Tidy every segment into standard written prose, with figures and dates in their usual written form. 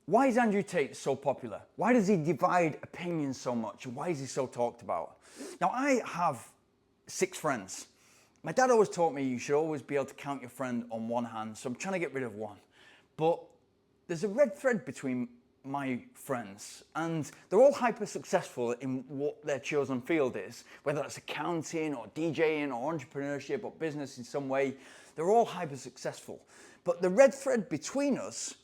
Why is Andrew Tate so popular? Why does he divide opinions so much? Why is he so talked about? Now, I have 6 friends. My dad always taught me you should always be able to count your friend on one hand, so I'm trying to get rid of one. But there's a red thread between my friends, and they're all hyper successful in what their chosen field is, whether that's accounting or DJing or entrepreneurship or business in some way. They're all hyper successful. But the red thread between us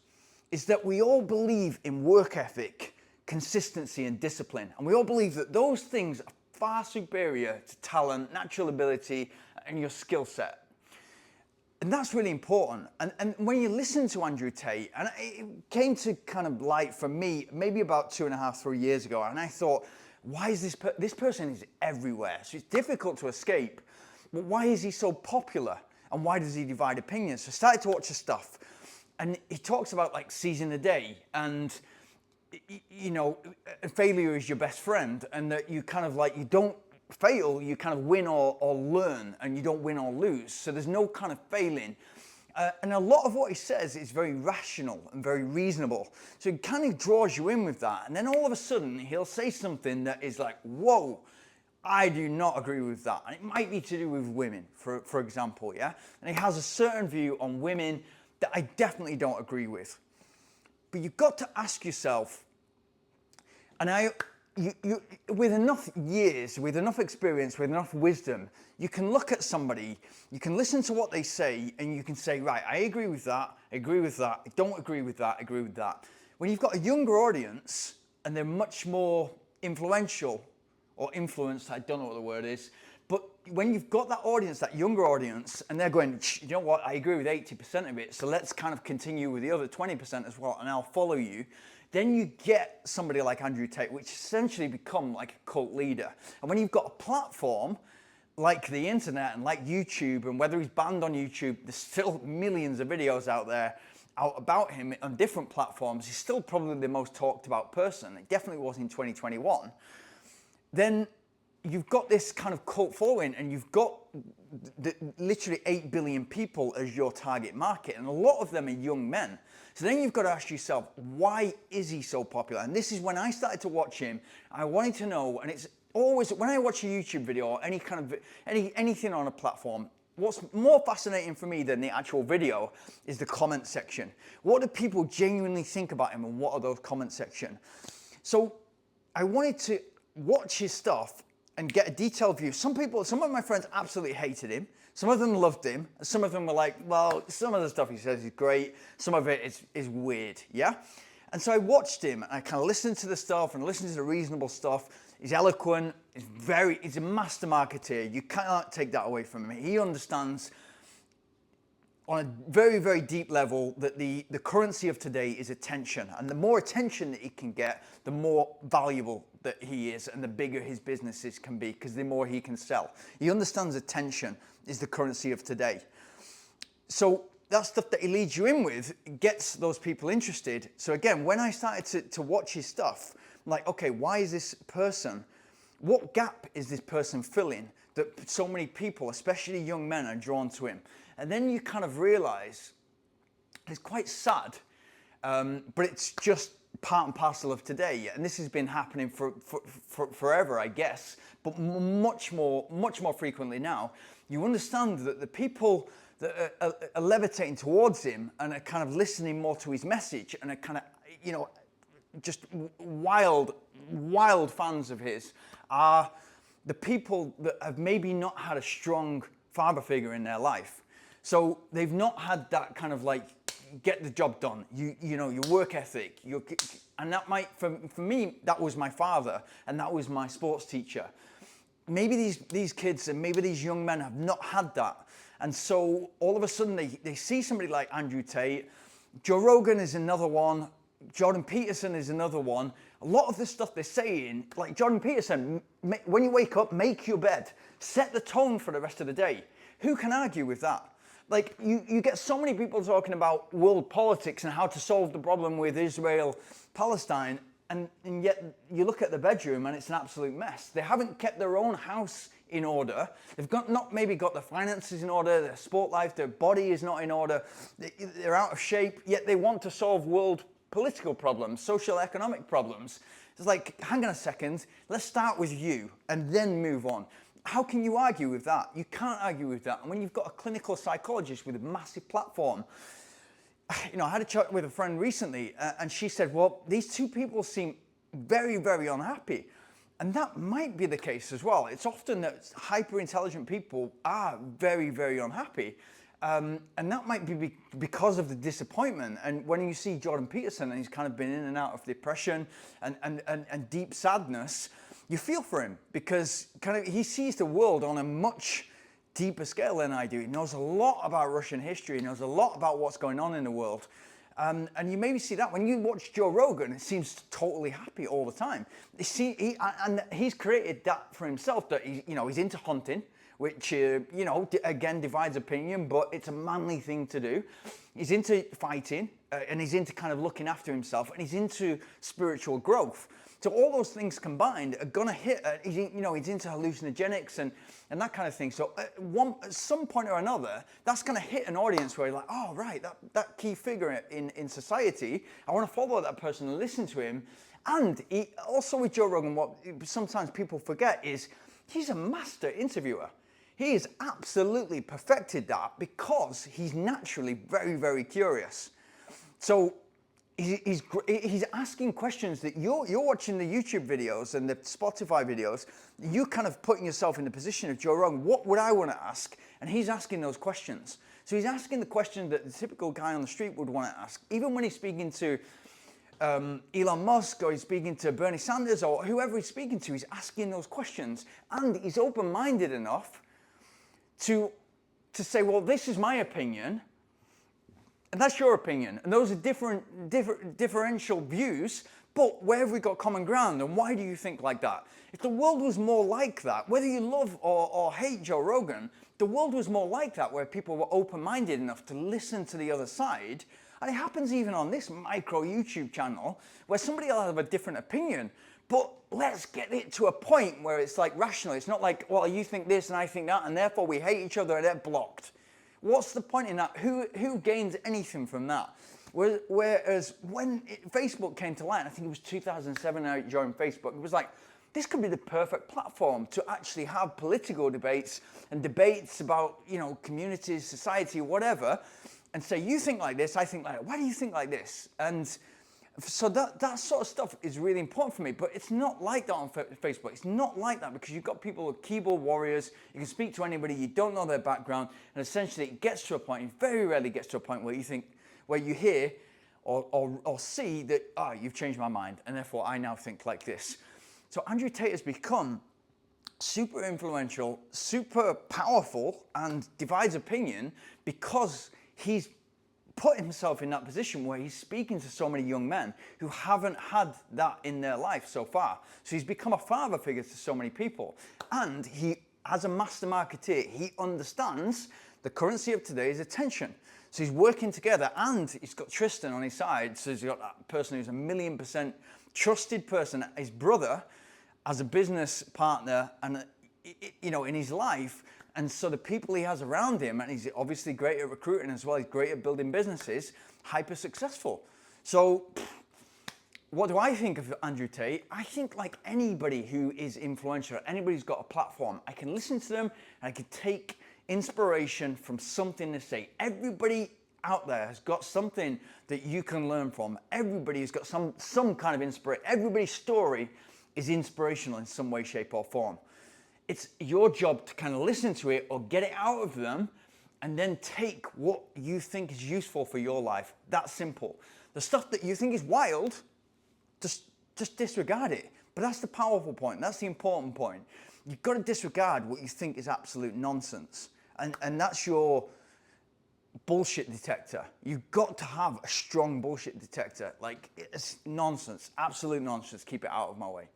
is that we all believe in work ethic, consistency, and discipline. And we all believe that those things are far superior to talent, natural ability, and your skill set. And that's really important. And when you listen to Andrew Tate, and it came to kind of light for me maybe about 2.5, 3 years ago, and I thought, why is this person is everywhere, so it's difficult to escape, but why is he so popular? And why does he divide opinions? So I started to watch his stuff. And he talks about like seizing the day, and you know, failure is your best friend, and that you kind of like, you don't fail, you kind of win or learn, and you don't win or lose. So there's no kind of failing. And a lot of what he says is very rational and very reasonable. So it kind of draws you in with that. And then all of a sudden, he'll say something that is like, whoa, I do not agree with that. And it might be to do with women, for example, yeah? And he has a certain view on women that I definitely don't agree with. But you've got to ask yourself, and you with enough years, with enough experience, with enough wisdom, you can look at somebody, you can listen to what they say, and you can say, right, I agree with that, I agree with that, I don't agree with that, I agree with that. When you've got a younger audience, and they're much more influential, or influenced, I don't know what the word is, but when you've got that audience, that younger audience, and they're going, you know what, I agree with 80% of it, so let's kind of continue with the other 20% as well, and I'll follow you, then you get somebody like Andrew Tate, which essentially become like a cult leader. And when you've got a platform like the internet and like YouTube, and whether he's banned on YouTube, there's still millions of videos out there about him on different platforms. He's still probably the most talked about person. It definitely was in 2021. Then you've got this kind of cult following, and you've got literally 8 billion people as your target market, and a lot of them are young men. So then you've got to ask yourself, why is he so popular? And this is when I started to watch him. I wanted to know, and it's always, when I watch a YouTube video or any kind of, anything on a platform, what's more fascinating for me than the actual video is the comment section. What do people genuinely think about him, and what are those comment section? So I wanted to watch his stuff and get a detailed view. Some of my friends absolutely hated him. Some of them loved him. Some of them were like, well, some of the stuff he says is great. Some of it is weird, yeah? And so I watched him, and I kind of listened to the stuff and listened to the reasonable stuff. He's eloquent. He's a master marketeer. You cannot take that away from him. He understands on a very, very deep level that the currency of today is attention. And the more attention that he can get, the more valuable that he is, and the bigger his businesses can be, because the more he can sell. He understands attention is the currency of today. So that stuff that he leads you in with gets those people interested. So again, when I started to watch his stuff, I'm like, okay, why is this person, what gap is this person filling that so many people, especially young men, are drawn to him? And then you kind of realize it's quite sad, but it's just part and parcel of today. And this has been happening for forever, I guess, but much more frequently now. You understand that the people that are levitating towards him and are kind of listening more to his message and are kind of, you know, just wild fans of his are the people that have maybe not had a strong father figure in their life. So they've not had that kind of like, get the job done, you know, your work ethic, and that might, for me, that was my father, and that was my sports teacher. Maybe these kids and maybe these young men have not had that. And so all of a sudden they see somebody like Andrew Tate, Joe Rogan is another one, Jordan Peterson is another one. A lot of the stuff they're saying, like Jordan Peterson, when you wake up, make your bed, set the tone for the rest of the day. Who can argue with that? Like, you get so many people talking about world politics and how to solve the problem with Israel, Palestine, and yet you look at the bedroom and it's an absolute mess. They haven't kept their own house in order. They've not maybe got their finances in order, their sport life, their body is not in order, they're out of shape, yet they want to solve world political problems, social economic problems. It's like, hang on a second, let's start with you and then move on. How can you argue with that? You can't argue with that. And when you've got a clinical psychologist with a massive platform, I had a chat with a friend recently, and she said, well, these two people seem very, very unhappy. And that might be the case as well. It's often that hyper-intelligent people are very, very unhappy. And that might be because of the disappointment. And when you see Jordan Peterson, and he's kind of been in and out of depression and deep sadness, you feel for him, because he sees the world on a much deeper scale than I do. He knows a lot about Russian history. He knows a lot about what's going on in the world. And you maybe see that when you watch Joe Rogan, it seems totally happy all the time. He's created that for himself, that he's into hunting, which, again, divides opinion, but it's a manly thing to do. He's into fighting, and he's into kind of looking after himself, and he's into spiritual growth. So all those things combined are gonna hit, he's into hallucinogenics and that kind of thing. So at some point or another, that's gonna hit an audience where you're like, oh, right, that key figure in society, I wanna follow that person and listen to him. And also with Joe Rogan, what sometimes people forget is he's a master interviewer. He has absolutely perfected that because he's naturally very, very curious. So he's asking questions that you're watching the YouTube videos and the Spotify videos, you're kind of putting yourself in the position of Joe Rogan. What would I want to ask? And he's asking those questions. So he's asking the question that the typical guy on the street would want to ask. Even when he's speaking to Elon Musk, or he's speaking to Bernie Sanders, or whoever he's speaking to, he's asking those questions. And he's open-minded enough to say, well, this is my opinion, and that's your opinion. And those are differential views, but where have we got common ground, and why do you think like that? If the world was more like that, whether you love or hate Joe Rogan, the world was more like that, where people were open-minded enough to listen to the other side. And it happens even on this micro YouTube channel, where somebody will have a different opinion, but let's get it to a point where it's like rational. It's not like, well, you think this and I think that, and therefore we hate each other and they're blocked. What's the point in that? Who gains anything from that? Whereas when Facebook came to light, I think it was 2007 I joined Facebook, it was like, this could be the perfect platform to actually have political debates and debates about, communities, society, whatever, and say, you think like this, I think like that. Why do you think like this? And so that sort of stuff is really important for me, but it's not like that on Facebook. It's not like that because you've got people who are keyboard warriors. You can speak to anybody, you don't know their background, and essentially it gets to a point, it very rarely gets to a point where you hear or see that, you've changed my mind, and therefore I now think like this. So Andrew Tate has become super influential, super powerful, and divides opinion because he's put himself in that position where he's speaking to so many young men who haven't had that in their life so far. So he's become a father figure to so many people. And he, as a master marketeer, he understands the currency of today is attention. So he's working together, and he's got Tristan on his side. So he's got that person who's 1,000,000% trusted person, his brother, as a business partner and, in his life. And so the people he has around him, and he's obviously great at recruiting as well, he's great at building businesses, hyper successful. So what do I think of Andrew Tate? I think like anybody who is influential, anybody who's got a platform, I can listen to them and I can take inspiration from something to say. Everybody out there has got something that you can learn from. Everybody has got some kind of inspiration. Everybody's story is inspirational in some way, shape, or form. It's your job to kind of listen to it or get it out of them and then take what you think is useful for your life. That's simple. The stuff that you think is wild, just disregard it. But that's the powerful point. That's the important point. You've got to disregard what you think is absolute nonsense. And that's your bullshit detector. You've got to have a strong bullshit detector. Like, it's nonsense, absolute nonsense. Keep it out of my way.